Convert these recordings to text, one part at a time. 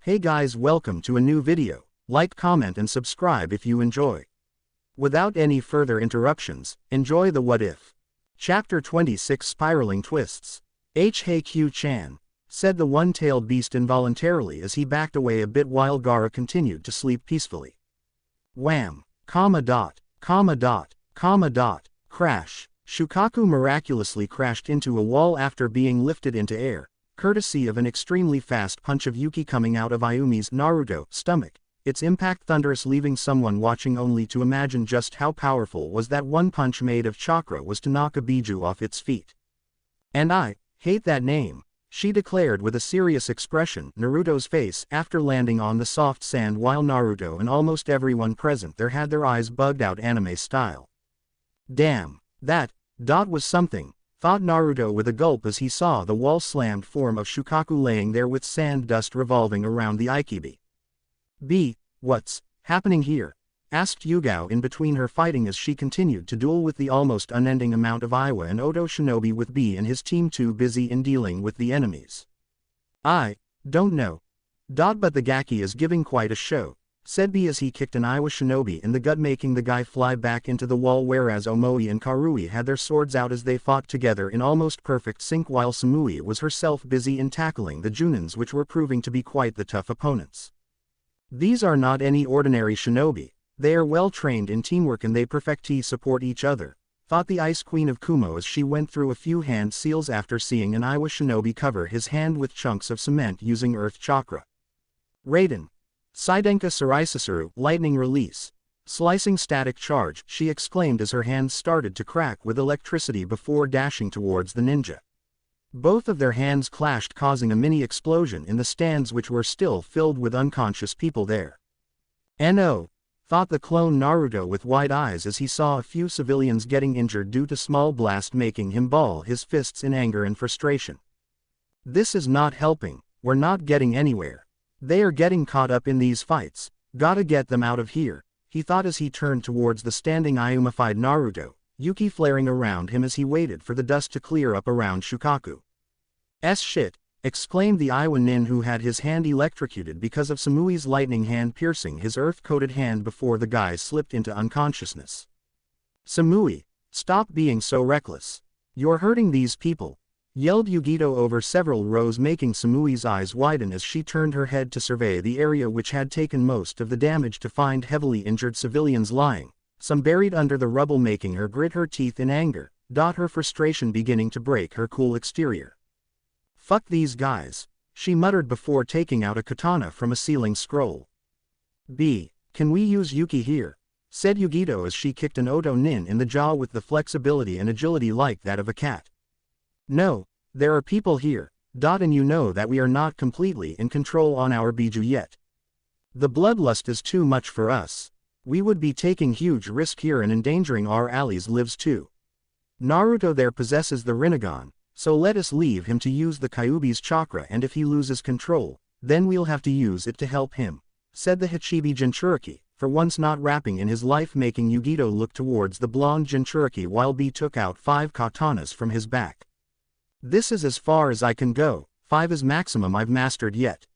Hey guys, welcome to a new video. Like, comment and subscribe if you enjoy. Without any further interruptions, enjoy the What If. Chapter 26 Spiraling Twists. Hei-Q-chan, said the one-tailed beast involuntarily as he backed away a bit while Gaara continued to sleep peacefully. Wham! Crash. Shukaku miraculously crashed into a wall after being lifted into air, courtesy of an extremely fast punch of Yuki coming out of Ayumi's Naruto stomach, its impact thunderous, leaving someone watching only to imagine just how powerful was that one punch made of chakra was to knock a Biju off its feet. And I hate that name, she declared with a serious expression. Naruto's face after landing on the soft sand, while Naruto and almost everyone present there had their eyes bugged out anime style. Damn, that was something, thought Naruto with a gulp as he saw the wall-slammed form of Shukaku laying there with sand dust revolving around the Ikibi. What's happening here? Asked Yugao in between her fighting as she continued to duel with the almost unending amount of Iwa and Oto shinobi, with B and his team too busy in dealing with the enemies. I don't know. But the Gaki is giving quite a show, said B as he kicked an Iwa shinobi in the gut, making the guy fly back into the wall, whereas Omoi and Karui had their swords out as they fought together in almost perfect sync, while Samui was herself busy in tackling the Junins, which were proving to be quite the tough opponents. These are not any ordinary shinobi, they are well trained in teamwork and they perfectly support each other, thought the Ice Queen of Kumo as she went through a few hand seals after seeing an Iwa shinobi cover his hand with chunks of cement using earth chakra. Raiden. Saidenka Saraisasuru, lightning release. Slicing static charge, she exclaimed as her hands started to crack with electricity before dashing towards the ninja. Both of their hands clashed, causing a mini explosion in the stands, which were still filled with unconscious people there. No, thought the clone Naruto with wide eyes as he saw a few civilians getting injured due to small blast, making him ball his fists in anger and frustration. This is not helping, we're not getting anywhere. They are getting caught up in these fights, gotta get them out of here, he thought as he turned towards the standing Ayumified Naruto, Yuki flaring around him as he waited for the dust to clear up around Shukaku. Shit, exclaimed the Iwa nin, who had his hand electrocuted because of Samui's lightning hand piercing his earth-coated hand before the guy slipped into unconsciousness. Samui, stop being so reckless. You're hurting these people, yelled Yugito over several rows, making Samui's eyes widen as she turned her head to survey the area which had taken most of the damage to find heavily injured civilians lying, some buried under the rubble, making her grit her teeth in anger, her frustration beginning to break her cool exterior. Fuck these guys, she muttered before taking out a katana from a ceiling scroll. Can we use Yuki here? Said Yugito as she kicked an Oto nin in the jaw with the flexibility and agility like that of a cat. No, there are people here, and you know that we are not completely in control on our Biju yet. The bloodlust is too much for us. We would be taking huge risk here and endangering our allies' lives too. Naruto there possesses the rinnegan, so let us leave him to use the Kyuubi's chakra, and if he loses control, then we'll have to use it to help him, said the Hachibi Jinchuriki, for once not rapping in his life, making Yugito look towards the blonde Jinchuriki while B took out 5 katanas from his back. This is as far as I can go, 5 is maximum I've mastered yet.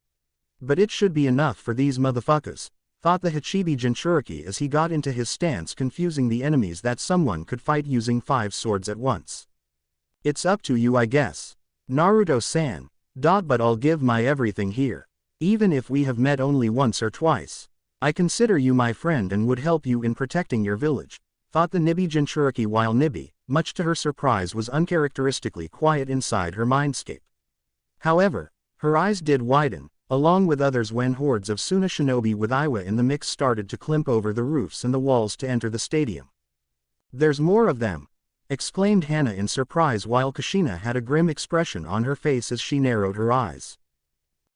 But it should be enough for these motherfuckers, thought the Hachibi Jinchuriki as he got into his stance, confusing the enemies that someone could fight using 5 swords at once. It's up to you, I guess. Naruto-san. But I'll give my everything here. Even if we have met only once or twice. I consider you my friend and would help you in protecting your village, thought the Nibi Jinchuriki, while Nibi, much to her surprise, was uncharacteristically quiet inside her mindscape. However, her eyes did widen, along with others, when hordes of Suna shinobi with Iwa in the mix started to climb over the roofs and the walls to enter the stadium. There's more of them, exclaimed Hana in surprise, while Kushina had a grim expression on her face as she narrowed her eyes.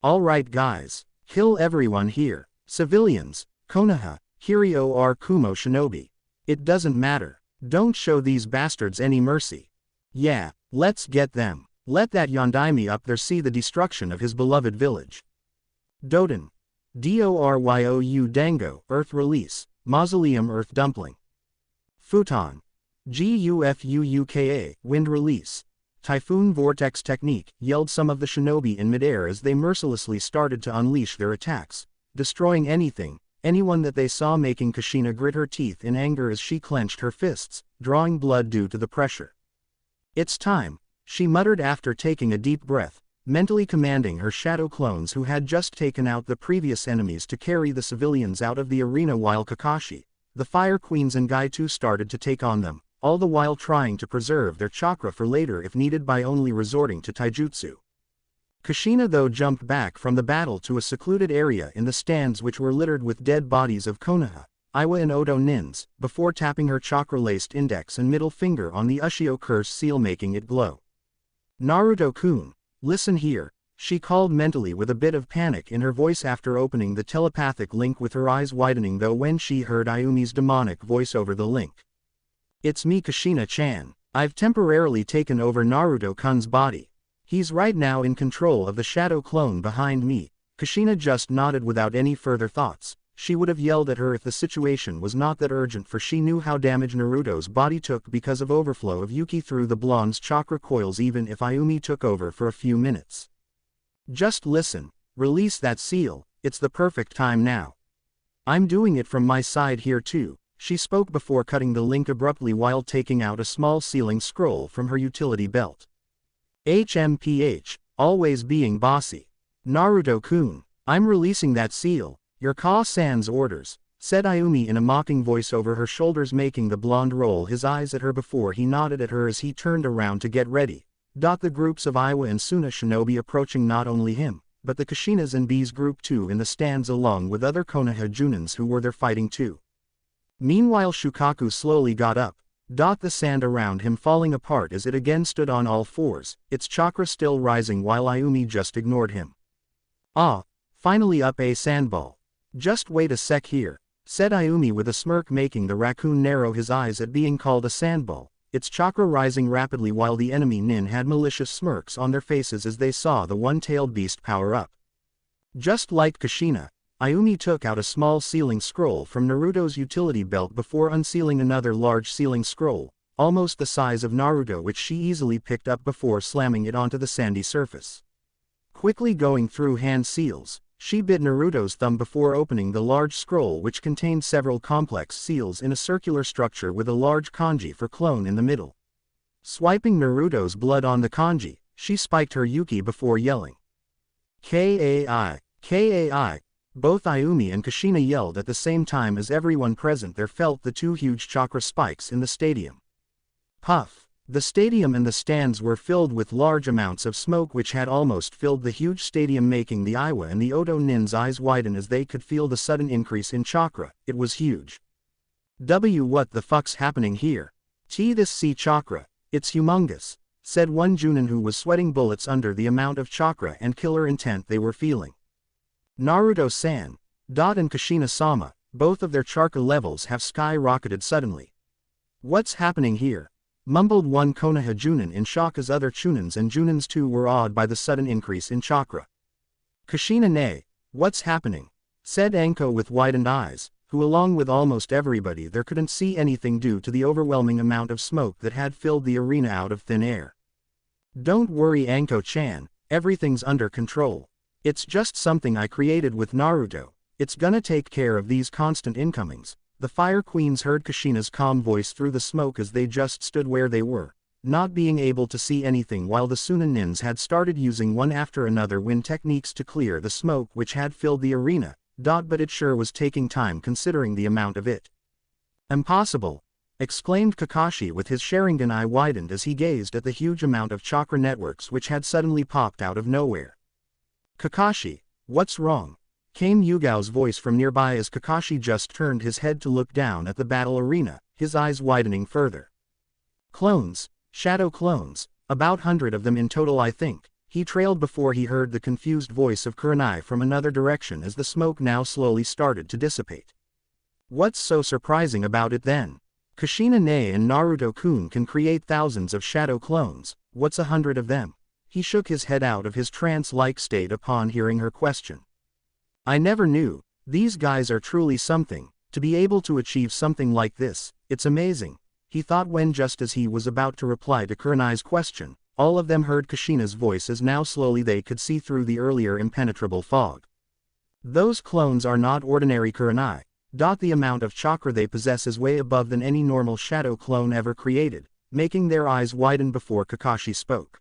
All right guys, kill everyone here, civilians, Konoha, Kiryu or Kumo shinobi. It doesn't matter, don't show these bastards any mercy. Yeah, let's get them. Let that Yondaime up there see the destruction of his beloved village. Doden. Doryu Dango, Earth Release, Mausoleum Earth Dumpling. Futon. Gufuuka, Wind Release. Typhoon Vortex Technique, yelled some of the shinobi in midair as they mercilessly started to unleash their attacks, destroying anyone that they saw, making Kushina grit her teeth in anger as she clenched her fists, drawing blood due to the pressure. "It's time," she muttered after taking a deep breath, mentally commanding her shadow clones who had just taken out the previous enemies to carry the civilians out of the arena, while Kakashi, the Fire Queens, and Guy too started to take on them, all the while trying to preserve their chakra for later if needed by only resorting to taijutsu. Kushina though jumped back from the battle to a secluded area in the stands which were littered with dead bodies of Konoha, Iwa and Odo nins, before tapping her chakra-laced index and middle finger on the Ushio curse seal, making it glow. "Naruto-kun, listen here," she called mentally with a bit of panic in her voice after opening the telepathic link, with her eyes widening though when she heard Ayumi's demonic voice over the link. "It's me, Kushina-chan. I've temporarily taken over Naruto-kun's body. He's right now in control of the shadow clone behind me." Kushina just nodded without any further thoughts. She would have yelled at her if the situation was not that urgent, for she knew how damage Naruto's body took because of overflow of Yuki through the blonde's chakra coils even if Ayumi took over for a few minutes. "Just listen, release that seal, it's the perfect time now. I'm doing it from my side here too," she spoke before cutting the link abruptly while taking out a small sealing scroll from her utility belt. "HMPH, always being bossy. Naruto-kun, I'm releasing that seal, your Ka-san's orders," said Ayumi in a mocking voice over her shoulders, making the blonde roll his eyes at her before he nodded at her as he turned around to get ready. The groups of Iwa and Suna shinobi approaching not only him, but the Kushinas and B's group too in the stands, along with other Konoha junins who were there fighting too. Meanwhile Shukaku slowly got up, the sand around him falling apart as it again stood on all fours, its chakra still rising, while Ayumi just ignored him. "Ah, finally up a sandball. Just wait a sec here," said Ayumi with a smirk, making the raccoon narrow his eyes at being called a sandball, its chakra rising rapidly, while the enemy nin had malicious smirks on their faces as they saw the one-tailed beast power up. Just like Kushina, Ayumi took out a small sealing scroll from Naruto's utility belt before unsealing another large sealing scroll, almost the size of Naruto, which she easily picked up before slamming it onto the sandy surface. Quickly going through hand seals, she bit Naruto's thumb before opening the large scroll, which contained several complex seals in a circular structure with a large kanji for clone in the middle. Swiping Naruto's blood on the kanji, she spiked her Yuki before yelling, "Kai! Kai!" Both Ayumi and Kushina yelled at the same time as everyone present there felt the two huge chakra spikes in the stadium. Puff! The stadium and the stands were filled with large amounts of smoke which had almost filled the huge stadium, making the Iwa and the Odo nins' eyes widen as they could feel the sudden increase in chakra. It was huge. What the fuck's happening here? This sea chakra, it's humongous," said one Junin who was sweating bullets under the amount of chakra and killer intent they were feeling. "Naruto-san, and Kushina-sama, both of their chakra levels have skyrocketed suddenly. What's happening here?" mumbled one Konoha Junin in shock as other Chunins and Junins too were awed by the sudden increase in chakra. "Kushina-ne, what's happening?" said Anko with widened eyes, who along with almost everybody there couldn't see anything due to the overwhelming amount of smoke that had filled the arena out of thin air. "Don't worry Anko-chan, everything's under control. It's just something I created with Naruto, it's gonna take care of these constant incomings." The Fire Queens heard Kushina's calm voice through the smoke as they just stood where they were, not being able to see anything, while the Suna nins had started using one after another wind techniques to clear the smoke which had filled the arena, but it sure was taking time considering the amount of it. "Impossible!" exclaimed Kakashi with his Sharingan eye widened as he gazed at the huge amount of chakra networks which had suddenly popped out of nowhere. "Kakashi, what's wrong?" came Yugao's voice from nearby as Kakashi just turned his head to look down at the battle arena, his eyes widening further. "Clones, shadow clones, about 100 of them in total I think," he trailed before he heard the confused voice of Kurenai from another direction as the smoke now slowly started to dissipate. "What's so surprising about it then? Kushina-ne and Naruto-kun can create thousands of shadow clones, what's 100 of them?" He shook his head out of his trance-like state upon hearing her question. "I never knew, these guys are truly something, to be able to achieve something like this, it's amazing," he thought when just as he was about to reply to Kurenai's question, all of them heard Kushina's voice as now slowly they could see through the earlier impenetrable fog. Those clones are not ordinary Kurenai. The amount of chakra they possess is way above than any normal shadow clone ever created, making their eyes widen before Kakashi spoke.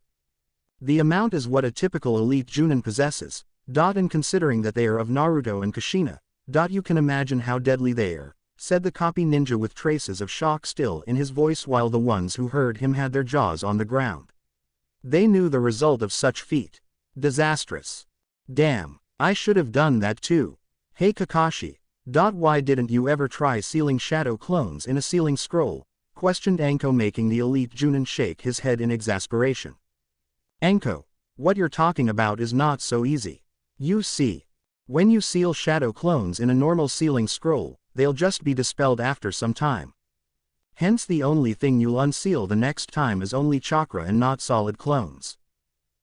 The amount is what a typical elite Junin possesses, and considering that they are of Naruto and Kushina, you can imagine how deadly they are, said the copy ninja with traces of shock still in his voice while the ones who heard him had their jaws on the ground. They knew the result of such feat. Disastrous. Damn, I should have done that too. Hey Kakashi, why didn't you ever try sealing shadow clones in a sealing scroll? Questioned Anko, making the elite Junin shake his head in exasperation. Anko, what you're talking about is not so easy. You see, when you seal shadow clones in a normal sealing scroll, they'll just be dispelled after some time. Hence the only thing you'll unseal the next time is only chakra and not solid clones.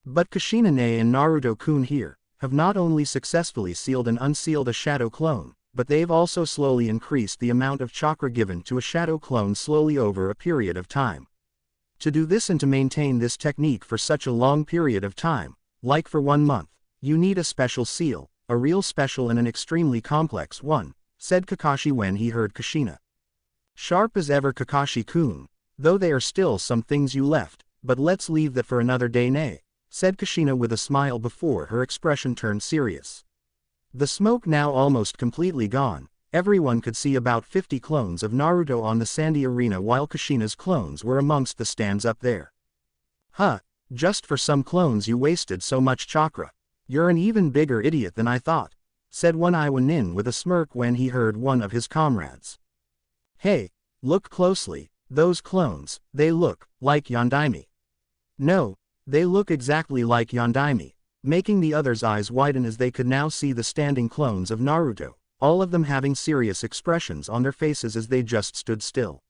But Kushina-ne and Naruto-kun here have not only successfully sealed and unsealed a shadow clone, but they've also slowly increased the amount of chakra given to a shadow clone slowly over a period of time. To do this and to maintain this technique for such a long period of time, like for 1 month, you need a special seal, a real special and an extremely complex one, said Kakashi when he heard Kushina. Sharp as ever Kakashi-kun, though there are still some things you left, but let's leave that for another day ne, said Kushina with a smile before her expression turned serious. The smoke now almost completely gone, everyone could see about 50 clones of Naruto on the sandy arena while Kushina's clones were amongst the stands up there. Huh, just for some clones you wasted so much chakra. You're an even bigger idiot than I thought, said one Iwa Nin with a smirk when he heard one of his comrades. Hey, look closely, those clones, they look like Yondaime. No, they look exactly like Yondaime, making the others' eyes widen as they could now see the standing clones of Naruto, all of them having serious expressions on their faces as they just stood still.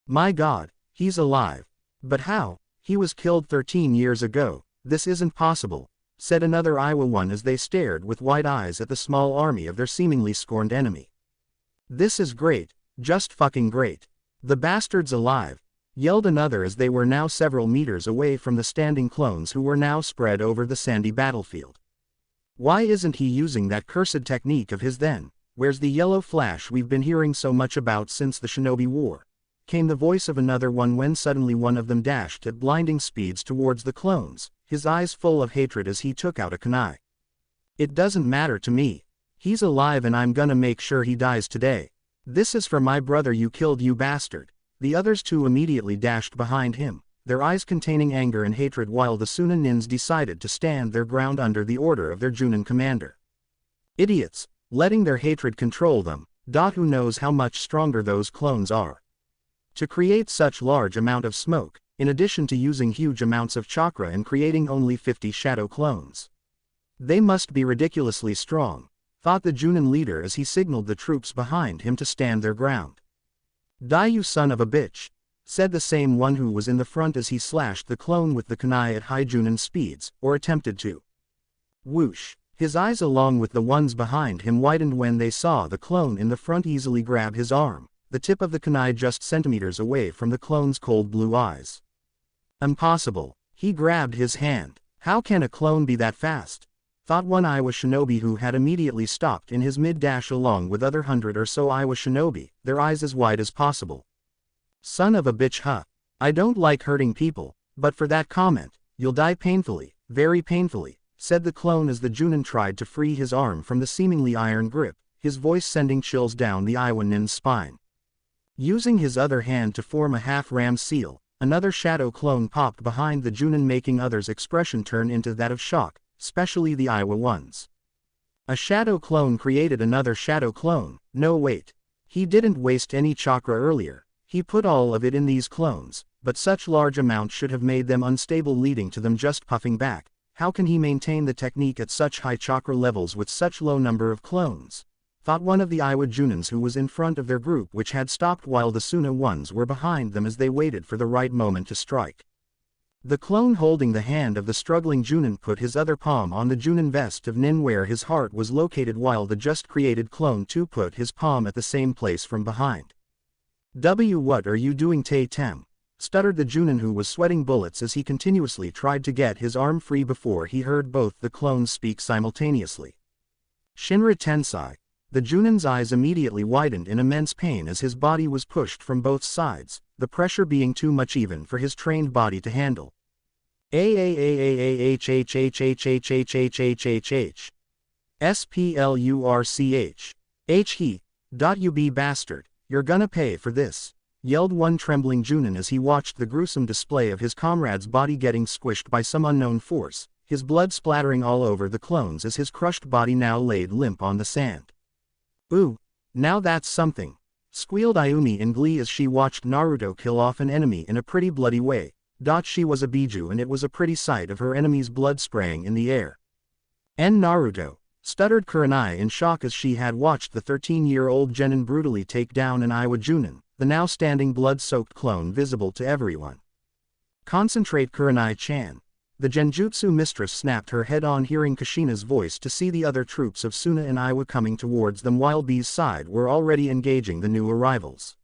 My god, he's alive. But how? He was killed 13 years ago, this isn't possible, said another Iowa one as they stared with wide eyes at the small army of their seemingly scorned enemy. This is great, just fucking great. The bastard's alive, yelled another as they were now several meters away from the standing clones who were now spread over the sandy battlefield. Why isn't he using that cursed technique of his then? Where's the yellow flash we've been hearing so much about since the Shinobi War? Came the voice of another one when suddenly one of them dashed at blinding speeds towards the clones, his eyes full of hatred as he took out a kunai. It doesn't matter to me. He's alive and I'm gonna make sure he dies today. This is for my brother you killed, you bastard. The others too immediately dashed behind him, their eyes containing anger and hatred, while the Suna Nins decided to stand their ground under the order of their Junin commander. Idiots, letting their hatred control them. Who knows how much stronger those clones are? To create such large amount of smoke, in addition to using huge amounts of chakra and creating only 50 shadow clones. They must be ridiculously strong, thought the Junin leader as he signaled the troops behind him to stand their ground. Die, you son of a bitch, said the same one who was in the front as he slashed the clone with the kunai at high Junin speeds, or attempted to. Whoosh, his eyes along with the ones behind him widened when they saw the clone in the front easily grab his arm, the tip of the kunai just centimeters away from the clone's cold blue eyes. Impossible, he grabbed his hand. How can a clone be that fast? Thought one Iowa shinobi who had immediately stopped in his mid-dash along with other 100 or so Iowa shinobi, their eyes as wide as possible. Son of a bitch, huh? I don't like hurting people, but for that comment, you'll die painfully, very painfully, said the clone as the Junin tried to free his arm from the seemingly iron grip, his voice sending chills down the Iowa nin's spine. Using his other hand to form a half-ram seal, another shadow clone popped behind the Junin, making others' expression turn into that of shock, especially the Iowa ones. A shadow clone created another shadow clone. No wait. He didn't waste any chakra earlier, he put all of it in these clones, but such large amounts should have made them unstable, leading to them just puffing back. How can he maintain the technique at such high chakra levels with such low number of clones? Thought one of the Iowa Junins who was in front of their group, which had stopped while the Suna ones were behind them as they waited for the right moment to strike. The clone holding the hand of the struggling Junin put his other palm on the Junin vest of Nin where his heart was located, while the just created clone too put his palm at the same place from behind. What are you doing, Tay Tem? stuttered the Junin, who was sweating bullets as he continuously tried to get his arm free before he heard both the clones speak simultaneously. Shinra Tensai. The Junin's eyes immediately widened in immense pain as his body was pushed from both sides, the pressure being too much even for his trained body to handle. A-A-A-A-A-H-H-H-H-H-H-H-H-H. S-P-L-U-R-C-H. H-He. You be bastard, you're gonna pay for this, yelled one trembling Junin as he watched the gruesome display of his comrade's body getting squished by some unknown force, his blood splattering all over the clones as his crushed body now laid limp on the sand. Ooh, now that's something, squealed Ayumi in glee as she watched Naruto kill off an enemy in a pretty bloody way. She was a Biju, and it was a pretty sight of her enemy's blood spraying in the air. And Naruto, stuttered Kurenai in shock as she had watched the 13-year-old genin brutally take down an Iwa Junin, the now standing blood-soaked clone visible to everyone. Concentrate, Kurenai-chan. The Genjutsu mistress snapped her head on hearing Kushina's voice to see the other troops of Suna and Iwa coming towards them while B's side were already engaging the new arrivals.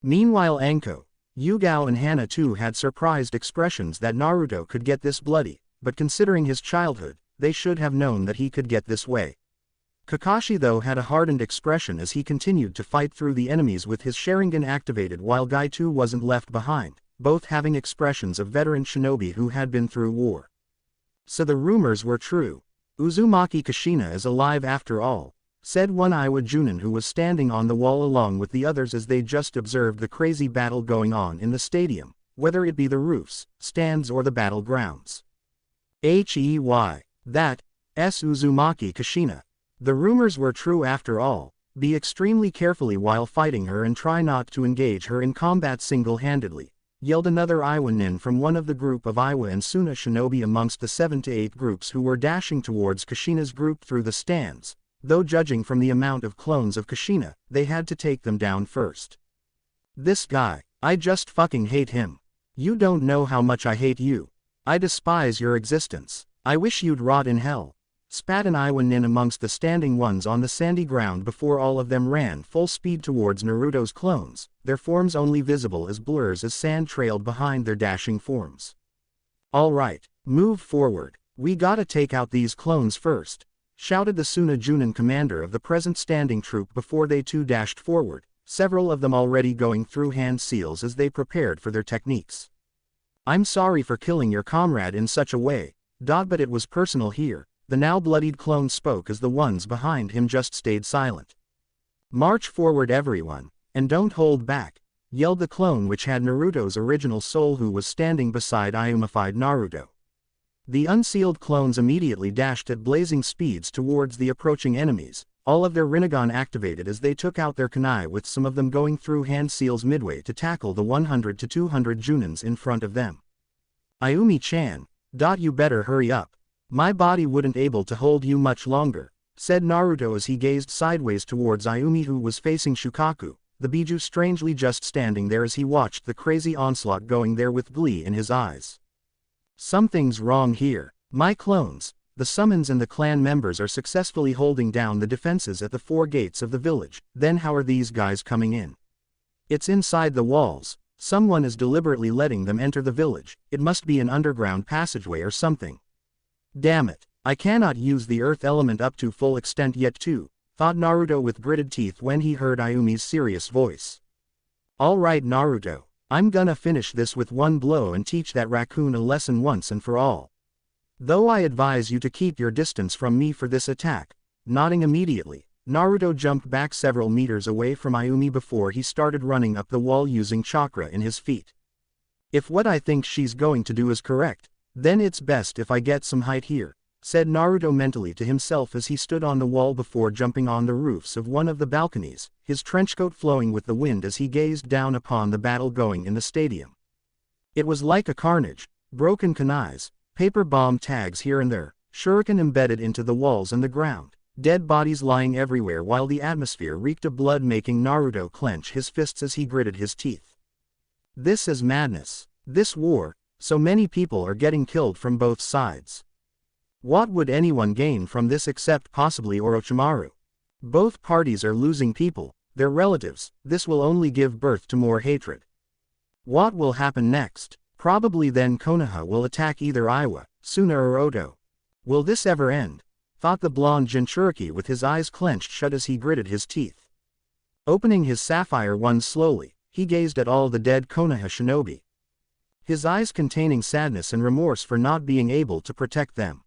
Meanwhile Anko, Yugao and Hana too had surprised expressions that Naruto could get this bloody, but considering his childhood, they should have known that he could get this way. Kakashi though had a hardened expression as he continued to fight through the enemies with his Sharingan activated, while Guy too wasn't left behind, both having expressions of veteran shinobi who had been through war. So the rumors were true. Uzumaki Kushina is alive after all, said one Iwa Junin who was standing on the wall along with the others as they just observed the crazy battle going on in the stadium, whether it be the roofs, stands or the battlegrounds. Hey, that, Uzumaki Kushina. The rumors were true after all. Be extremely carefully while fighting her and try not to engage her in combat single-handedly, yelled another Iwa nin from one of the group of Iwa and Suna shinobi amongst the 7 to 8 groups who were dashing towards Kushina's group through the stands, though judging from the amount of clones of Kushina, they had to take them down first. This guy, I just fucking hate him. You don't know how much I hate you. I despise your existence. I wish you'd rot in hell, spat an Iwa nin amongst the standing ones on the sandy ground before all of them ran full speed towards Naruto's clones, their forms only visible as blurs as sand trailed behind their dashing forms. Alright, move forward, we gotta take out these clones first, shouted the Suna Junin commander of the present standing troop before they too dashed forward, several of them already going through hand seals as they prepared for their techniques. I'm sorry for killing your comrade in such a way, but it was personal here, the now bloodied clone spoke as the ones behind him just stayed silent. March forward everyone, and don't hold back, yelled the clone which had Naruto's original soul who was standing beside Ayumified Naruto. The unsealed clones immediately dashed at blazing speeds towards the approaching enemies, all of their rinnegan activated as they took out their kunai, with some of them going through hand seals midway to tackle the 100 to 200 Junins in front of them. Ayumi-chan, you better hurry up. My body wouldn't able to hold you much longer, said Naruto as he gazed sideways towards Ayumi who was facing Shukaku, the Biju strangely just standing there as he watched the crazy onslaught going there with glee in his eyes. Something's wrong here. My clones, the summons and the clan members are successfully holding down the defenses at the 4 gates of the village, then how are these guys coming in? It's inside the walls. Someone is deliberately letting them enter the village. It must be an underground passageway or something. Damn it, I cannot use the earth element up to full extent yet too, thought Naruto with gritted teeth when he heard Ayumi's serious voice. Alright Naruto, I'm gonna finish this with one blow and teach that raccoon a lesson once and for all. Though I advise you to keep your distance from me for this attack. Nodding immediately, Naruto jumped back several meters away from Ayumi before he started running up the wall using chakra in his feet. If what I think she's going to do is correct, then it's best if I get some height here, said Naruto mentally to himself as he stood on the wall before jumping on the roofs of one of the balconies, his trenchcoat flowing with the wind as he gazed down upon the battle going in the stadium. It was like a carnage, broken kunais, paper bomb tags here and there, shuriken embedded into the walls and the ground. Dead bodies lying everywhere while the atmosphere reeked of blood, making Naruto clench his fists as he gritted his teeth. This is madness. This war, so many people are getting killed from both sides. What would anyone gain from this except possibly Orochimaru? Both parties are losing people, their relatives. This will only give birth to more hatred. What will happen next? Probably then Konoha will attack either Iwa, Suna or Oto. Will this ever end? Thought the blonde Jinchuriki with his eyes clenched shut as he gritted his teeth. Opening his sapphire ones slowly, he gazed at all the dead Konoha shinobi. His eyes containing sadness and remorse for not being able to protect them.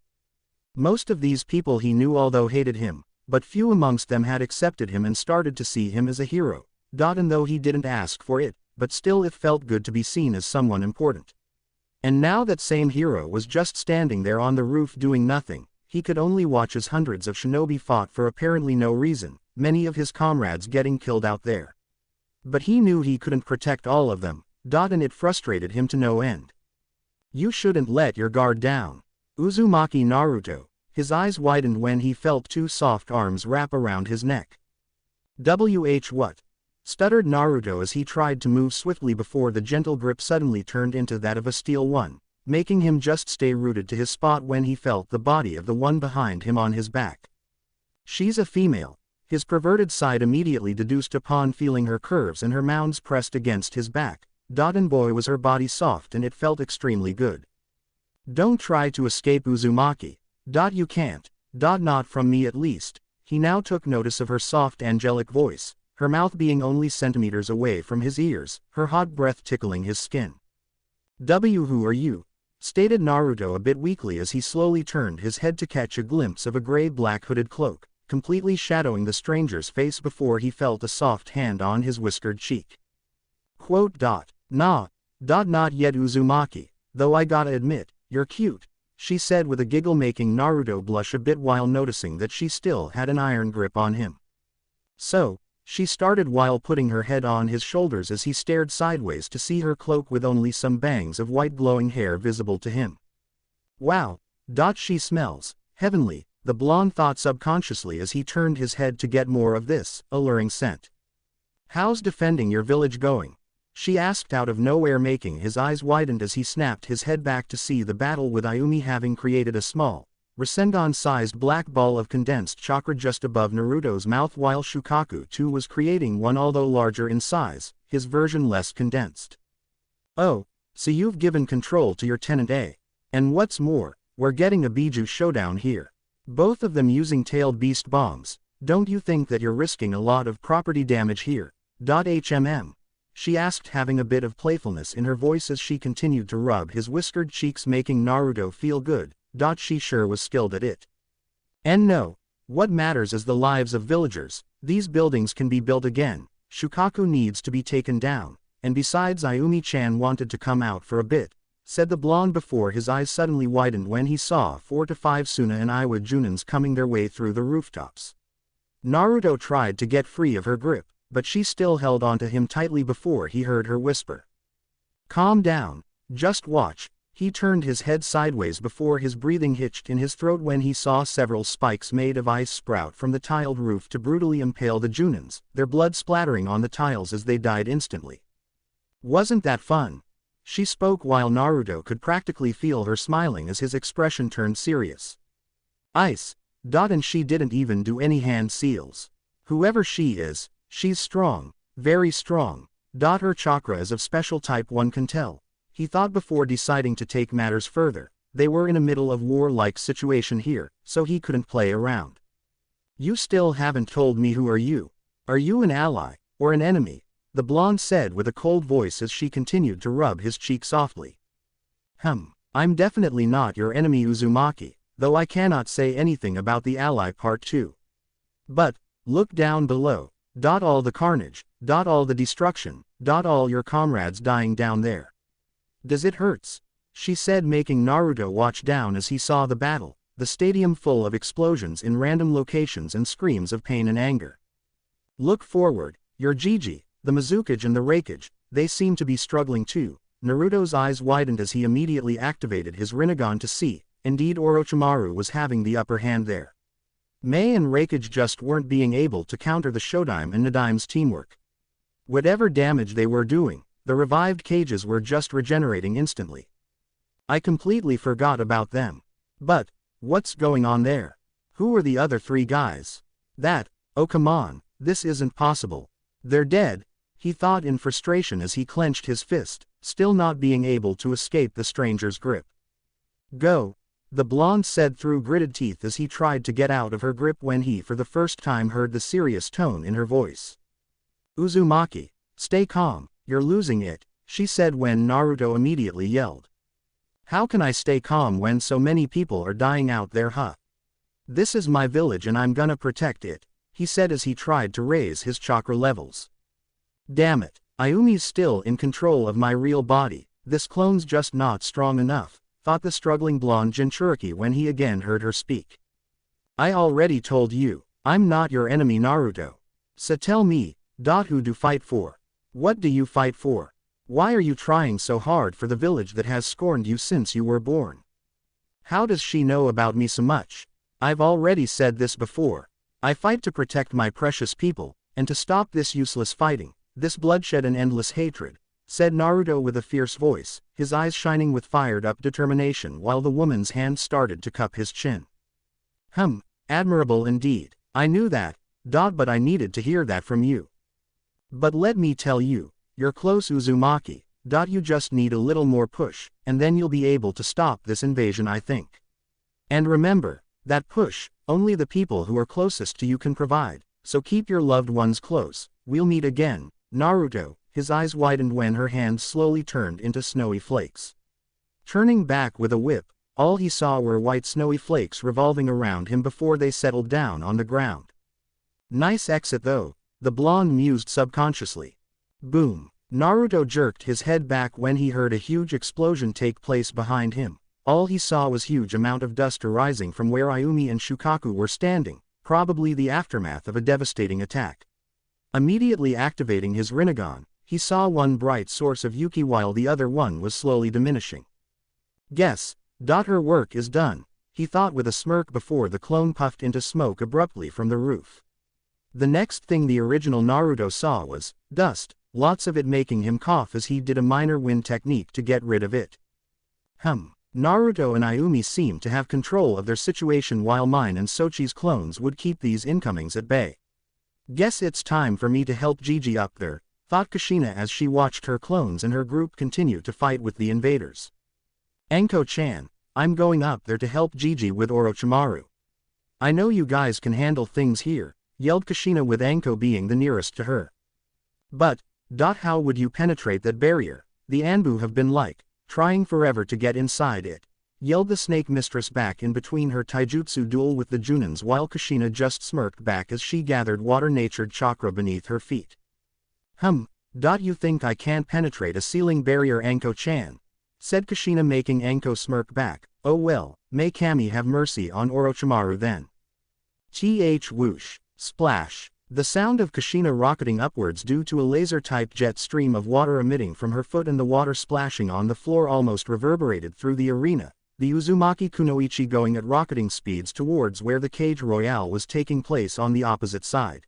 Most of these people he knew although hated him, but few amongst them had accepted him and started to see him as a hero. And though he didn't ask for it, but still it felt good to be seen as someone important. And now that same hero was just standing there on the roof doing nothing, he could only watch as hundreds of shinobi fought for apparently no reason, many of his comrades getting killed out there. But he knew he couldn't protect all of them, and it frustrated him to no end. You shouldn't let your guard down. Uzumaki Naruto, his eyes widened when he felt two soft arms wrap around his neck. What? Stuttered Naruto as he tried to move swiftly before the gentle grip suddenly turned into that of a steel one, making him just stay rooted to his spot when he felt the body of the one behind him on his back. She's a female, his perverted side immediately deduced upon feeling her curves and her mounds pressed against his back. And boy was her body soft and it felt extremely good. Don't try to escape Uzumaki. You can't. Not from me at least. He now took notice of her soft angelic voice, her mouth being only centimeters away from his ears, her hot breath tickling his skin. Who are you? Stated Naruto a bit weakly as he slowly turned his head to catch a glimpse of a gray-black hooded cloak, completely shadowing the stranger's face before he felt a soft hand on his whiskered cheek. Not yet Uzumaki, though I gotta admit, you're cute, she said with a giggle making Naruto blush a bit while noticing that she still had an iron grip on him. So, she started while putting her head on his shoulders as he stared sideways to see her cloak with only some bangs of white glowing hair visible to him. Wow, she smells heavenly, the blonde thought subconsciously as he turned his head to get more of this alluring scent. How's defending your village going? She asked out of nowhere, making his eyes widen as he snapped his head back to see the battle with Ayumi having created a small, Rasengan-sized black ball of condensed chakra just above Naruto's mouth, while Shukaku too was creating one although larger in size, his version less condensed. Oh, so you've given control to your tenant, eh? And what's more, we're getting a Biju showdown here. Both of them using tailed beast bombs. Don't you think that you're risking a lot of property damage here? She asked, having a bit of playfulness in her voice as she continued to rub his whiskered cheeks, making Naruto feel good. She sure was skilled at it. And no, what matters is the lives of villagers. These buildings can be built again, Shukaku needs to be taken down, and besides Ayumi-chan wanted to come out for a bit, said the blonde before his eyes suddenly widened when he saw 4 to 5 Suna and Iwa Junins coming their way through the rooftops. Naruto tried to get free of her grip, but she still held onto him tightly before he heard her whisper. Calm down, just watch. He turned his head sideways before his breathing hitched in his throat when he saw several spikes made of ice sprout from the tiled roof to brutally impale the Junins, their blood splattering on the tiles as they died instantly. Wasn't that fun? She spoke while Naruto could practically feel her smiling as his expression turned serious. Ice. And she didn't even do any hand seals. Whoever she is, she's strong, very strong. Her chakra is of special type, one can tell. He thought before deciding to take matters further. They were in a middle of war-like situation here, so he couldn't play around. You still haven't told me, who are you? Are you an ally, or an enemy? The blonde said with a cold voice as she continued to rub his cheek softly. I'm definitely not your enemy, Uzumaki, though I cannot say anything about the ally part too. But, look down below. All the carnage, all the destruction, all your comrades dying down there. Does it hurts? She said, making Naruto watch down as he saw the battle, the stadium full of explosions in random locations and screams of pain and anger. Look forward, your Jiji, the Mizukage and the Raikage, they seem to be struggling too. Naruto's eyes widened as he immediately activated his rinnegan to see, indeed Orochimaru was having the upper hand there. Mei and Raikage just weren't being able to counter the Shodime and Nadime's teamwork. Whatever damage they were doing, the revived cages were just regenerating instantly. I completely forgot about them. But, what's going on there? Who are the other 3 guys? Oh come on, this isn't possible. They're dead, he thought in frustration as he clenched his fist, still not being able to escape the stranger's grip. Go, the blonde said through gritted teeth as he tried to get out of her grip when he for the first time heard the serious tone in her voice. Uzumaki, stay calm, you're losing it, she said when Naruto immediately yelled. How can I stay calm when so many people are dying out there, huh? This is my village and I'm gonna protect it, he said as he tried to raise his chakra levels. Damn it, Ayumi's still in control of my real body, this clone's just not strong enough, thought the struggling blonde Jinchuriki when he again heard her speak. I already told you, I'm not your enemy Naruto. So tell me, who do you fight for? What do you fight for? Why are you trying so hard for the village that has scorned you since you were born? How does she know about me so much? I've already said this before. I fight to protect my precious people, and to stop this useless fighting, this bloodshed and endless hatred, said Naruto with a fierce voice, his eyes shining with fired-up determination while the woman's hand started to cup his chin. Admirable indeed. I knew that, but I needed to hear that from you. But let me tell you, you're close Uzumaki, you just need a little more push, and then you'll be able to stop this invasion I think. And remember, that push, only the people who are closest to you can provide, so keep your loved ones close, we'll meet again, Naruto, his eyes widened when her hands slowly turned into snowy flakes. Turning back with a whip, all he saw were white snowy flakes revolving around him before they settled down on the ground. Nice exit though, the blonde mused subconsciously. Boom. Naruto jerked his head back when he heard a huge explosion take place behind him. All he saw was huge amount of dust arising from where Ayumi and Shukaku were standing, probably the aftermath of a devastating attack. Immediately activating his rinnegan, he saw one bright source of Yuki while the other one was slowly diminishing. Guess, her work is done, he thought with a smirk before the clone puffed into smoke abruptly from the roof. The next thing the original Naruto saw was dust, lots of it making him cough as he did a minor wind technique to get rid of it. Naruto and Ayumi seemed to have control of their situation while mine and Sochi's clones would keep these incomings at bay. Guess it's time for me to help Gigi up there, thought Kushina as she watched her clones and her group continue to fight with the invaders. Anko-chan, I'm going up there to help Gigi with Orochimaru. I know you guys can handle things here, yelled Kushina with Anko being the nearest to her. But, how would you penetrate that barrier? The Anbu have been trying forever to get inside it, yelled the snake mistress back in between her taijutsu duel with the Junins while Kushina just smirked back as she gathered water-natured chakra beneath her feet. You think I can't penetrate a ceiling barrier Anko-chan? Said Kushina making Anko smirk back. Oh well, may Kami have mercy on Orochimaru then. Whoosh, splash. The sound of Kushina rocketing upwards due to a laser-type jet stream of water emitting from her foot and the water splashing on the floor almost reverberated through the arena, the Uzumaki Kunoichi going at rocketing speeds towards where the cage royale was taking place on the opposite side.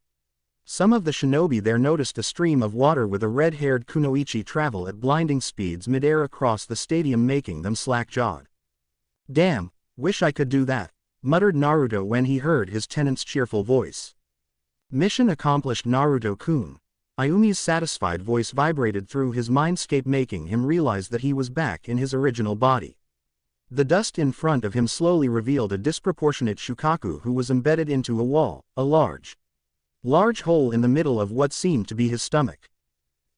Some of the shinobi there noticed a stream of water with a red-haired Kunoichi travel at blinding speeds mid-air across the stadium making them slack-jawed. Damn, wish I could do that, muttered Naruto when he heard his tenant's cheerful voice. Mission accomplished Naruto-kun. Ayumi's satisfied voice vibrated through his mindscape making him realize that he was back in his original body. The dust in front of him slowly revealed a disproportionate Shukaku who was embedded into a wall, a large hole in the middle of what seemed to be his stomach.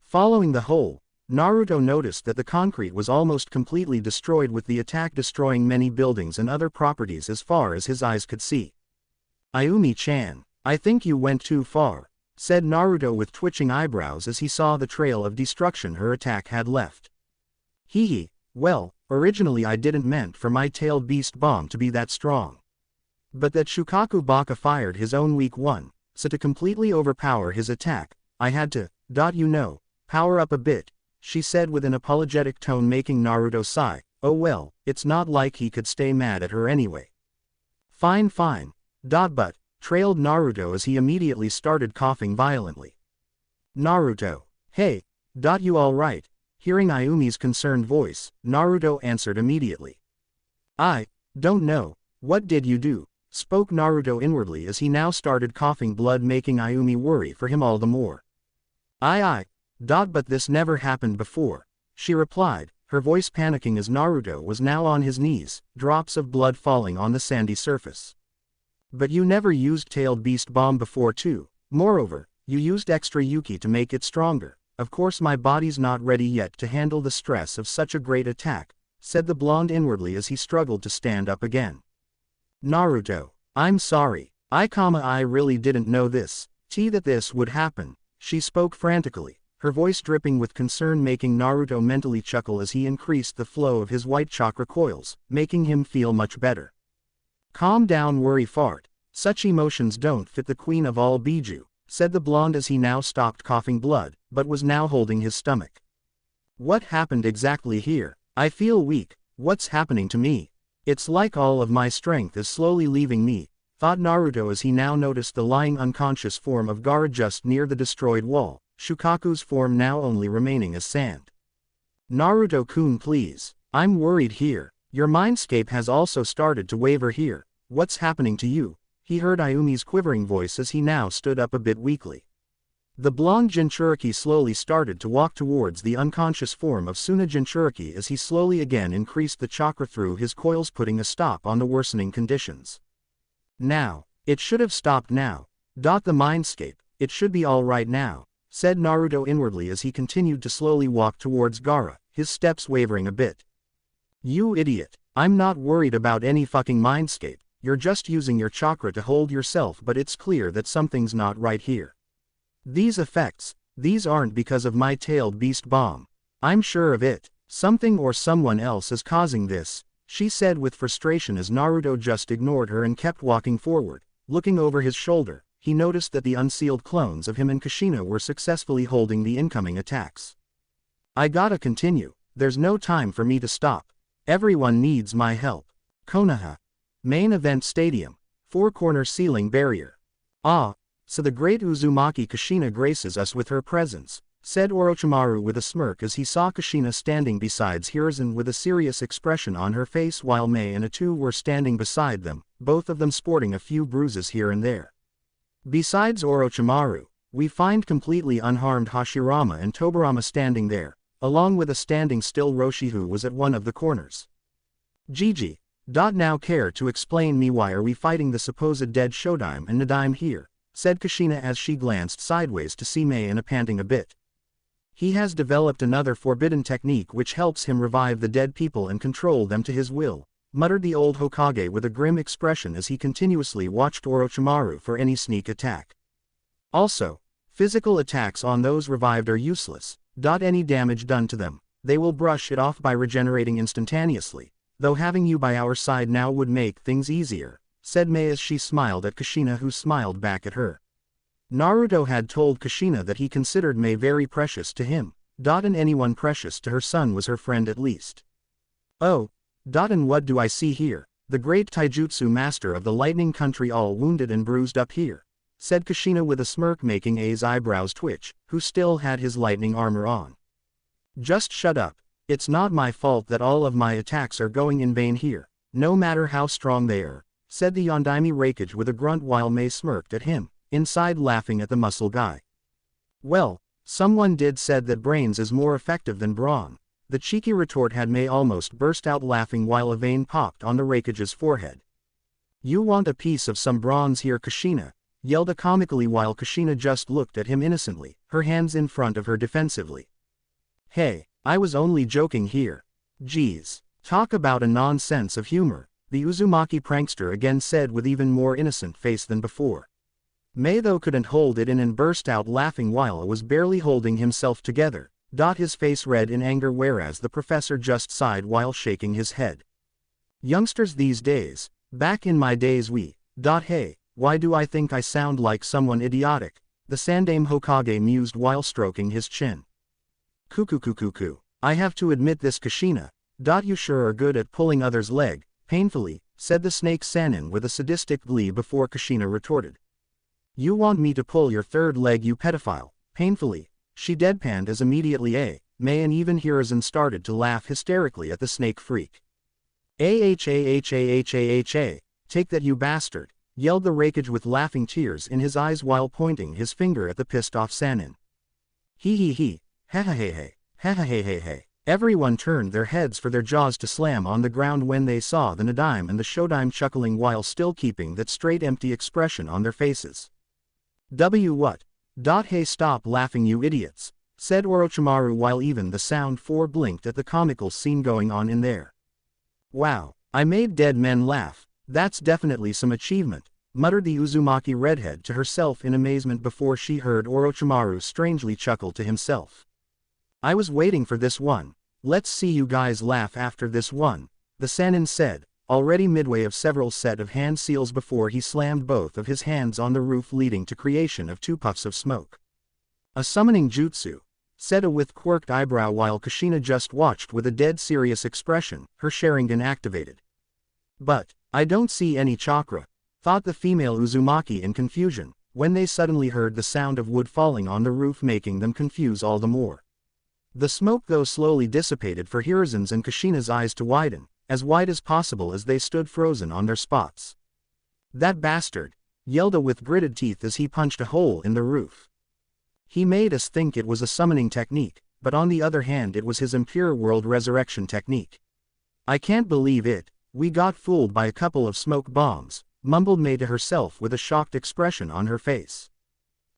Following the hole, Naruto noticed that the concrete was almost completely destroyed with the attack destroying many buildings and other properties as far as his eyes could see. Ayumi-chan, I think you went too far, said Naruto with twitching eyebrows as he saw the trail of destruction her attack had left. Hee, well, originally I didn't meant for my tailed beast bomb to be that strong. But that Shukaku Baka fired his own weak one, so to completely overpower his attack, I had to, power up a bit, she said with an apologetic tone making Naruto sigh. Oh well, it's not like he could stay mad at her anyway. Fine, but, trailed Naruto as he immediately started coughing violently. Naruto, hey, you alright? Hearing Ayumi's concerned voice, Naruto answered immediately. I don't know, what did you do? Spoke Naruto inwardly as he now started coughing blood making Ayumi worry for him all the more. But this never happened before, she replied, her voice panicking as Naruto was now on his knees, drops of blood falling on the sandy surface. But you never used Tailed Beast Bomb before too. Moreover, you used extra Yuki to make it stronger. Of course my body's not ready yet to handle the stress of such a great attack, said the blonde inwardly as he struggled to stand up again. Naruto, I'm sorry. I really didn't know that this would happen, she spoke frantically, her voice dripping with concern making Naruto mentally chuckle as he increased the flow of his white chakra coils, making him feel much better. Calm down worry fart, such emotions don't fit the queen of all Biju, said the blonde as he now stopped coughing blood, but was now holding his stomach. What happened exactly here? I feel weak, what's happening to me? It's like all of my strength is slowly leaving me, thought Naruto as he now noticed the lying unconscious form of Gaara just near the destroyed wall, Shukaku's form now only remaining as sand. Naruto-kun please, I'm worried here, your mindscape has also started to waver here, what's happening to you? He heard Ayumi's quivering voice as he now stood up a bit weakly. The blonde Jinchuriki slowly started to walk towards the unconscious form of Suna Jinchuriki as he slowly again increased the chakra through his coils putting a stop on the worsening conditions. Now, it should have stopped now. The mindscape, it should be all right now, said Naruto inwardly as he continued to slowly walk towards Gaara, his steps wavering a bit. You idiot, I'm not worried about any fucking mindscape, you're just using your chakra to hold yourself but it's clear that something's not right here. These effects, these aren't because of my tailed beast bomb. I'm sure of it, something or someone else is causing this, she said with frustration as Naruto just ignored her and kept walking forward. Looking over his shoulder, he noticed that the unsealed clones of him and Kushina were successfully holding the incoming attacks. I gotta continue, there's no time for me to stop. Everyone needs my help. Konoha. Main Event Stadium. Four-corner ceiling barrier. Ah, so the great Uzumaki Kushina graces us with her presence, said Orochimaru with a smirk as he saw Kushina standing beside Hiruzen with a serious expression on her face while Mei and Atu were standing beside them, both of them sporting a few bruises here and there. Besides Orochimaru, we find completely unharmed Hashirama and Tobirama standing there, along with a standing still Roshi who was at one of the corners. Gigi. Now care to explain me why are we fighting the supposed dead Shodime and Nadaime here, said Kushina as she glanced sideways to see Mei and panting a bit. He has developed another forbidden technique which helps him revive the dead people and control them to his will, muttered the old Hokage with a grim expression as he continuously watched Orochimaru for any sneak attack. Also, physical attacks on those revived are useless, any damage done to them, they will brush it off by regenerating instantaneously. Though having you by our side now would make things easier, said Mei as she smiled at Kushina who smiled back at her. Naruto had told Kushina that he considered Mei very precious to him, and anyone precious to her son was her friend at least. Oh, and what do I see here, the great taijutsu master of the lightning country all wounded and bruised up here, said Kushina with a smirk making A's eyebrows twitch, who still had his lightning armor on. Just shut up. It's not my fault that all of my attacks are going in vain here, no matter how strong they are, said the Yondaime Raikage with a grunt while Mei smirked at him, inside laughing at the muscle guy. Well, someone did said that brains is more effective than brawn. The cheeky retort had Mei almost burst out laughing while a vein popped on the Raikage's forehead. You want a piece of some bronze here Kushina, yelled comically while Kushina just looked at him innocently, her hands in front of her defensively. Hey. I was only joking here. Geez, talk about a nonsense of humor, the Uzumaki prankster again said with even more innocent face than before. Mei though couldn't hold it in and burst out laughing while was barely holding himself together, his face red in anger whereas the professor just sighed while shaking his head. Youngsters these days, back in my days hey, why do I think I sound like someone idiotic, the Sandaime Hokage mused while stroking his chin. Cuckoo. I have to admit this Kushina, you sure are good at pulling others' leg, painfully, said the snake Sannin with a sadistic glee before Kushina retorted. You want me to pull your third leg you pedophile, painfully, she deadpanned as immediately Mei and even Hiruzen started to laugh hysterically at the snake freak. Take that you bastard, yelled the Raikage with laughing tears in his eyes while pointing his finger at the pissed off Sannin. He. Ha. Everyone turned their heads for their jaws to slam on the ground when they saw the Nadime and the Shodime chuckling while still keeping that straight empty expression on their faces. What? Hey, stop laughing, you idiots, said Orochimaru while even the Sound 4 blinked at the comical scene going on in there. Wow, I made dead men laugh, that's definitely some achievement, muttered the Uzumaki redhead to herself in amazement before she heard Orochimaru strangely chuckle to himself. I was waiting for this one. Let's see you guys laugh after this one, the Sannin said, already midway of several set of hand seals before he slammed both of his hands on the roof, leading to creation of 2 puffs of smoke. A summoning jutsu, said A with quirked eyebrow while Kushina just watched with a dead serious expression, her Sharingan activated. But, I don't see any chakra, thought the female Uzumaki in confusion, when they suddenly heard the sound of wood falling on the roof, making them confuse all the more. The smoke though slowly dissipated for Hiruzen's and Kushina's eyes to widen, as wide as possible as they stood frozen on their spots. That bastard, yelled A with gritted teeth as he punched a hole in the roof. He made us think it was a summoning technique, but on the other hand it was his impure world resurrection technique. I can't believe it, we got fooled by a couple of smoke bombs, mumbled Mei to herself with a shocked expression on her face.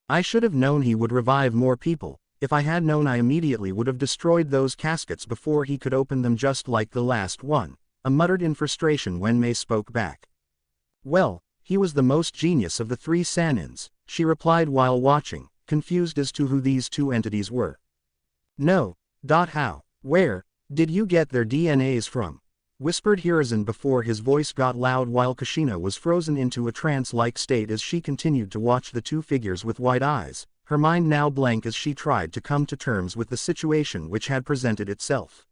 I should have known he would revive more people. If I had known, I immediately would have destroyed those caskets before he could open them, just like the last one, A muttered in frustration when Mei spoke back. Well, he was the most genius of the 3 Sannins, she replied while watching, confused as to who these 2 entities were. No. How? Where did you get their DNAs from? Whispered Hiruzen before his voice got loud while Kushina was frozen into a trance-like state as she continued to watch the 2 figures with wide eyes, her mind now blank as she tried to come to terms with the situation which had presented itself.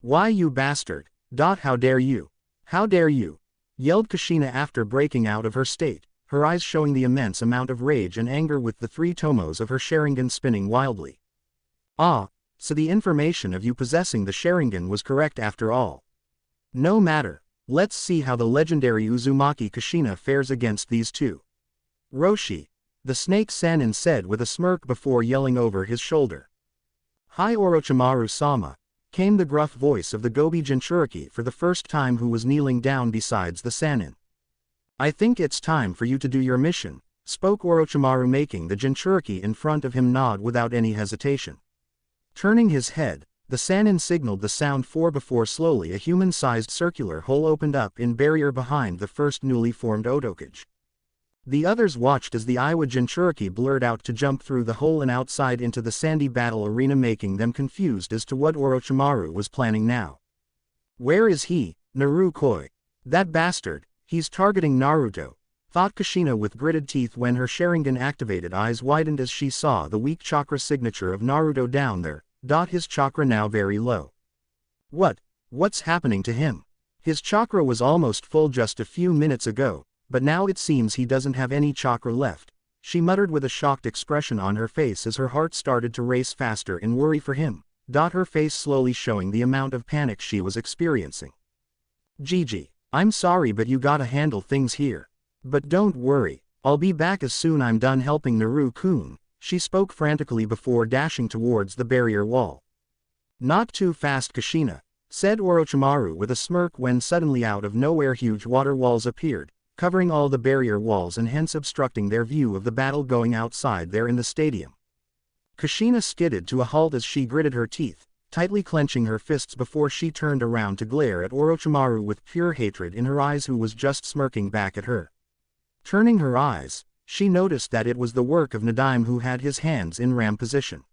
Why, you bastard! How dare you? How dare you? Yelled Kushina after breaking out of her state, her eyes showing the immense amount of rage and anger with the 3 tomos of her Sharingan spinning wildly. Ah, so the information of you possessing the Sharingan was correct after all. No matter, let's see how the legendary Uzumaki Kushina fares against these 2. Roshi, the Snake Sannin said with a smirk before yelling over his shoulder. Hi Orochimaru-sama, came the gruff voice of the Gobi Jinchuriki for the first time, who was kneeling down besides the Sannin. I think it's time for you to do your mission, spoke Orochimaru, making the Jinchuriki in front of him nod without any hesitation. Turning his head, the Sannin signaled the Sound 4 before slowly a human-sized circular hole opened up in barrier behind the first newly formed Otokage. The others watched as the Iwa Jinchuriki blurred out to jump through the hole and outside into the sandy battle arena, making them confused as to what Orochimaru was planning now. Where is he, Narukoi? That bastard, he's targeting Naruto, thought Kushina with gritted teeth when her Sharingan activated eyes widened as she saw the weak chakra signature of Naruto down there, his chakra now very low. What's happening to him? His chakra was almost full just a few minutes ago, but now it seems he doesn't have any chakra left, she muttered with a shocked expression on her face as her heart started to race faster in worry for him, her face slowly showing the amount of panic she was experiencing. Gigi, I'm sorry, but you gotta handle things here. But don't worry, I'll be back as soon I'm done helping Naru-kun, she spoke frantically before dashing towards the barrier wall. Not too fast, Kushina, said Orochimaru with a smirk when suddenly out of nowhere huge water walls appeared, covering all the barrier walls and hence obstructing their view of the battle going outside there in the stadium. Kushina skidded to a halt as she gritted her teeth, tightly clenching her fists before she turned around to glare at Orochimaru with pure hatred in her eyes, who was just smirking back at her. Turning her eyes, she noticed that it was the work of Nadime, who had his hands in ram position.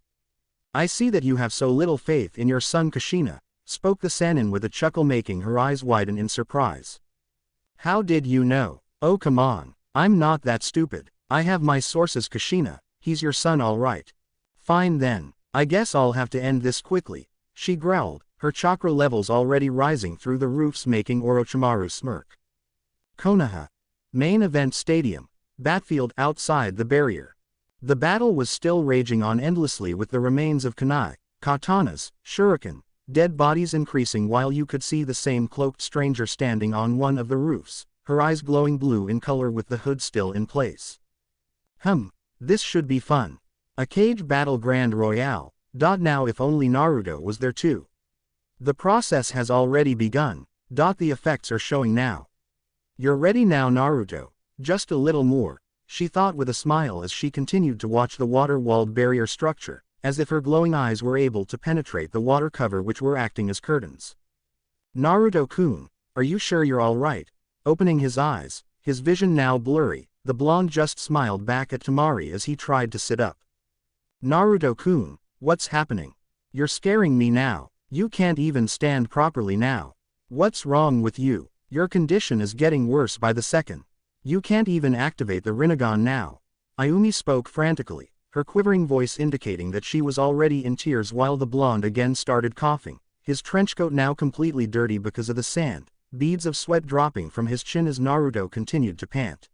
I see that you have so little faith in your son, Kushina, spoke the Sannin with a chuckle, making her eyes widen in surprise. How did you know? Oh come on, I'm not that stupid, I have my sources, Kushina, he's your son all right. Fine then, I guess I'll have to end this quickly, she growled, her chakra levels already rising through the roofs, making Orochimaru smirk. Konoha. Main Event Stadium. Battlefield outside the barrier. The battle was still raging on endlessly, with the remains of kunai, katanas, shuriken, dead bodies increasing, while you could see the same cloaked stranger standing on one of the roofs, her eyes glowing blue in color with the hood still in place. This should be fun. A cage battle grand royale. Now if only Naruto was there too. The process has already begun. The effects are showing now. You're ready now, Naruto. Just a little more, she thought with a smile as she continued to watch the water-walled barrier structure, as if her glowing eyes were able to penetrate the water cover which were acting as curtains. Naruto-kun, are you sure you're alright? Opening his eyes, his vision now blurry, the blonde just smiled back at Temari as he tried to sit up. Naruto-kun, what's happening? You're scaring me now. You can't even stand properly now. What's wrong with you? Your condition is getting worse by the second. You can't even activate the rinnegan now. Ayumi spoke frantically, her quivering voice indicating that she was already in tears while the blonde again started coughing, his trenchcoat now completely dirty because of the sand, beads of sweat dropping from his chin as Naruto continued to pant.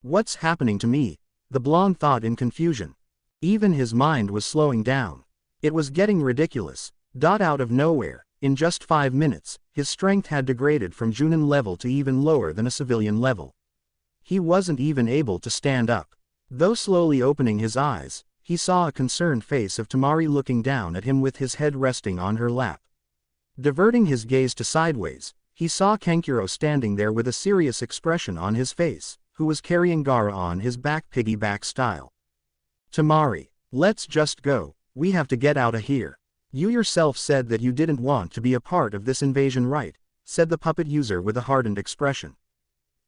What's happening to me? The blonde thought in confusion. Even his mind was slowing down. It was getting ridiculous. Out of nowhere, in just 5 minutes, his strength had degraded from Junin level to even lower than a civilian level. He wasn't even able to stand up. Though slowly opening his eyes, he saw a concerned face of Temari looking down at him with his head resting on her lap. Diverting his gaze to sideways, he saw Kankuro standing there with a serious expression on his face, who was carrying Gaara on his back piggyback style. Temari, let's just go, we have to get out of here. You yourself said that you didn't want to be a part of this invasion, right? Said the puppet user with a hardened expression.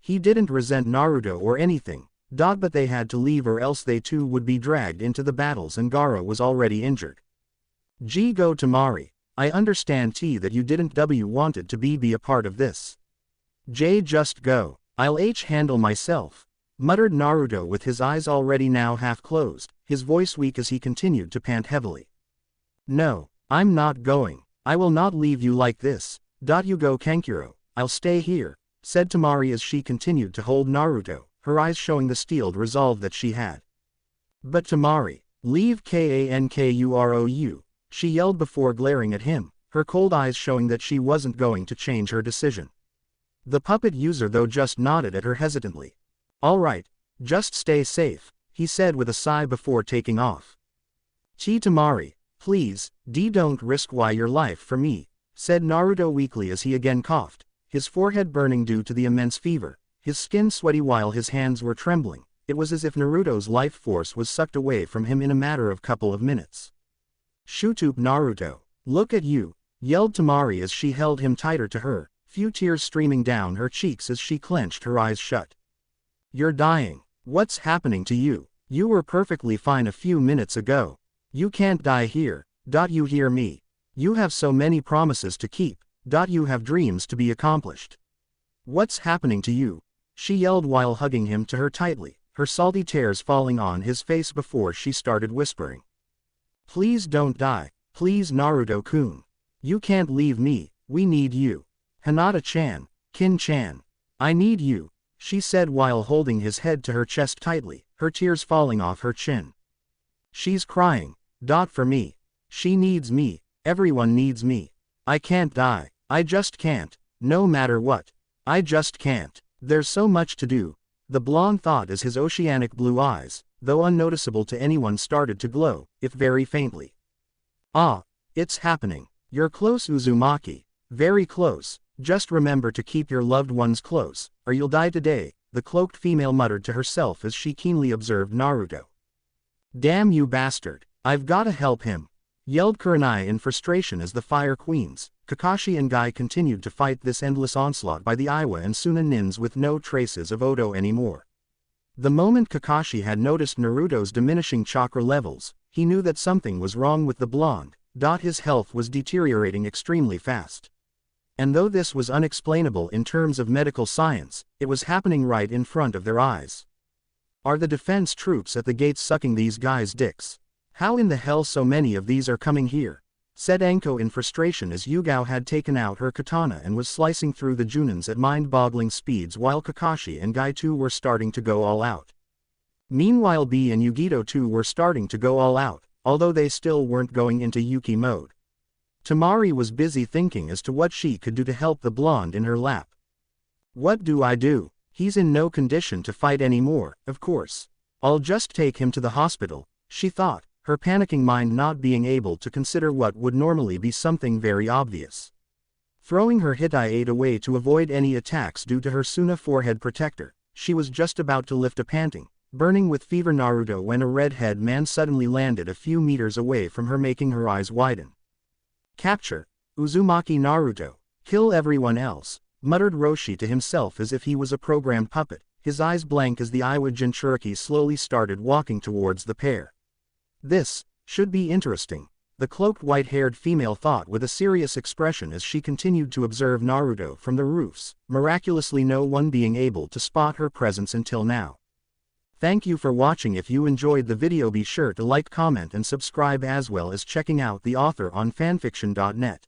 He didn't resent Naruto or anything, but they had to leave or else they too would be dragged into the battles and Gaara was already injured. Go Temari, I understand that you didn't wanted to be a part of this. Just go, I'll handle myself, muttered Naruto with his eyes already now half closed, his voice weak as he continued to pant heavily. No, I'm not going, I will not leave you like this. You go Kankuro, I'll stay here, said Temari as she continued to hold Naruto, her eyes showing the steeled resolve that she had. But Temari, leave Kankuro, she yelled before glaring at him, her cold eyes showing that she wasn't going to change her decision. The puppet user though just nodded at her hesitantly. Alright, just stay safe, he said with a sigh before taking off. Temari, please, don't risk your life for me, said Naruto weakly as he again coughed, his forehead burning due to the immense fever, his skin sweaty while his hands were trembling. It was as if Naruto's life force was sucked away from him in a matter of couple of minutes. Shoot up Naruto, look at you, yelled Temari as she held him tighter to her, few tears streaming down her cheeks as she clenched her eyes shut. You're dying, what's happening to you? You were perfectly fine a few minutes ago. You can't die here, you hear me? You have so many promises to keep, you have dreams to be accomplished. What's happening to you? She yelled while hugging him to her tightly, her salty tears falling on his face before she started whispering. Please don't die, please Naruto-kun. You can't leave me, we need you. Hinata-chan, Kin-chan. I need you, she said while holding his head to her chest tightly, her tears falling off her chin. She's crying, for me. She needs me, everyone needs me. I can't die, I just can't, no matter what. I just can't. There's so much to do, the blonde thought as his oceanic blue eyes, though unnoticeable to anyone, started to glow, if very faintly. Ah, it's happening. You're close, Uzumaki. Very close. Just remember to keep your loved ones close, or you'll die today, the cloaked female muttered to herself as she keenly observed Naruto. Damn you bastard, I've gotta help him, yelled Kurenai in frustration as the Fire Queens, Kakashi and Guy continued to fight this endless onslaught by the Iwa and Suna nins with no traces of Oto anymore. The moment Kakashi had noticed Naruto's diminishing chakra levels, he knew that something was wrong with the blonde. His health was deteriorating extremely fast. And though this was unexplainable in terms of medical science, it was happening right in front of their eyes. Are the defense troops at the gates sucking these guys' dicks? How in the hell so many of these are coming here? Said Anko in frustration as Yugao had taken out her katana and was slicing through the Junins at mind-boggling speeds while Kakashi and Guy too were starting to go all out. Meanwhile B and Yugito too were starting to go all out, although they still weren't going into Yuki mode. Temari was busy thinking as to what she could do to help the blonde in her lap. What do I do? He's in no condition to fight anymore, of course. I'll just take him to the hospital, she thought, her panicking mind not being able to consider what would normally be something very obvious. Throwing her Hittite away to avoid any attacks due to her Suna forehead protector, she was just about to lift a panting, burning with fever Naruto when a red-head man suddenly landed a few meters away from her, making her eyes widen. "Capture Uzumaki Naruto, kill everyone else," muttered Roshi to himself as if he was a programmed puppet, his eyes blank as the Iwa Jinchuriki slowly started walking towards the pair. "This should be interesting," the cloaked white-haired female thought with a serious expression as she continued to observe Naruto from the roofs, miraculously no one being able to spot her presence until now. Thank you for watching. If you enjoyed the video, be sure to like, comment and subscribe, as well as checking out the author on fanfiction.net.